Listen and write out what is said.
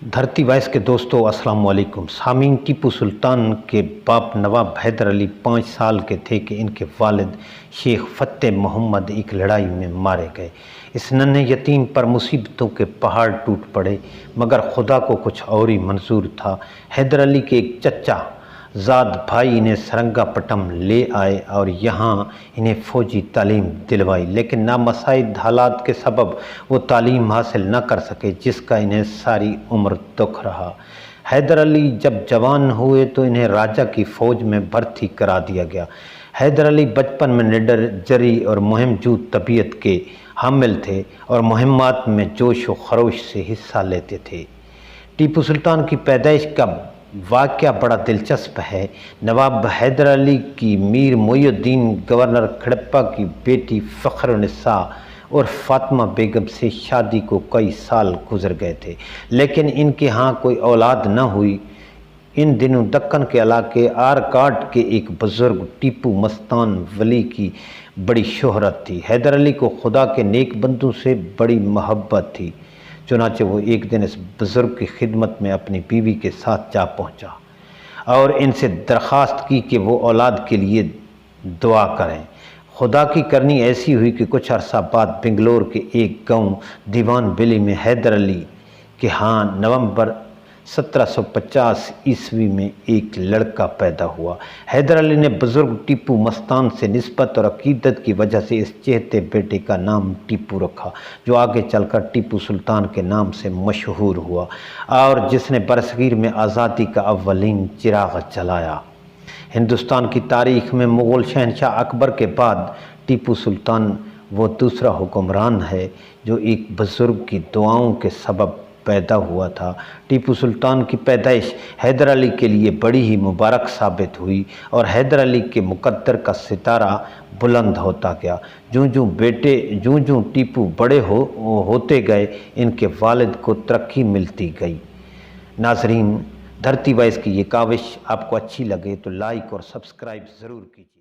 دھرتی وائس کے دوستو السلام علیکم سامعین، ٹیپو سلطان کے باپ نواب حیدر علی 5 سال کے تھے کہ ان کے والد شیخ فتح محمد ایک لڑائی میں مارے گئے۔ اس ننھے یتیم پر مصیبتوں کے پہاڑ ٹوٹ پڑے، مگر خدا کو کچھ اور ہی منظور تھا۔ حیدر علی کے ایک چچا زاد بھائی انہیں سرنگا پٹم لے آئے اور یہاں انہیں فوجی تعلیم دلوائی، لیکن نامساعد حالات کے سبب وہ تعلیم حاصل نہ کر سکے، جس کا انہیں ساری عمر دکھ رہا۔ حیدر علی جب جوان ہوئے تو انہیں راجہ کی فوج میں بھرتی کرا دیا گیا۔ حیدر علی بچپن میں نڈر، جری اور مہم جو طبیعت کے حامل تھے اور مہمات میں جوش و خروش سے حصہ لیتے تھے۔ ٹیپو سلطان کی پیدائش کا واقعہ بڑا دلچسپ ہے۔ نواب حیدر علی کی میر محی الدین گورنر کھڑپہ کی بیٹی فخر النساء اور فاطمہ بیگم سے شادی کو کئی سال گزر گئے تھے، لیکن ان کے ہاں کوئی اولاد نہ ہوئی۔ ان دنوں دکن کے علاقے آرکاٹ کے ایک بزرگ ٹیپو مستان ولی کی بڑی شہرت تھی۔ حیدر علی کو خدا کے نیک بندوں سے بڑی محبت تھی، چنانچہ وہ ایک دن اس بزرگ کی خدمت میں اپنی بیوی کے ساتھ جا پہنچا اور ان سے درخواست کی کہ وہ اولاد کے لیے دعا کریں۔ خدا کی کرنی ایسی ہوئی کہ کچھ عرصہ بعد بنگلور کے ایک گاؤں دیوان بلی میں حیدر علی کے ہاں نومبر 1750 عیسوی میں ایک لڑکا پیدا ہوا۔ حیدر علی نے بزرگ ٹیپو مستان سے نسبت اور عقیدت کی وجہ سے اس چہتے بیٹے کا نام ٹیپو رکھا، جو آگے چل کر ٹیپو سلطان کے نام سے مشہور ہوا اور جس نے برصغیر میں آزادی کا اولین چراغ جلایا۔ ہندوستان کی تاریخ میں مغل شہنشاہ اکبر کے بعد ٹیپو سلطان وہ دوسرا حکمران ہے جو ایک بزرگ کی دعاؤں کے سبب پیدا ہوا تھا۔ ٹیپو سلطان کی پیدائش حیدر علی کے لیے بڑی ہی مبارک ثابت ہوئی اور حیدر علی کے مقدر کا ستارہ بلند ہوتا گیا۔ جوں جوں ٹیپو بڑے ہوتے گئے، ان کے والد کو ترقی ملتی گئی۔ ناظرین، دھرتی وائس کی یہ کاوش آپ کو اچھی لگے تو لائک اور سبسکرائب ضرور کیجیے۔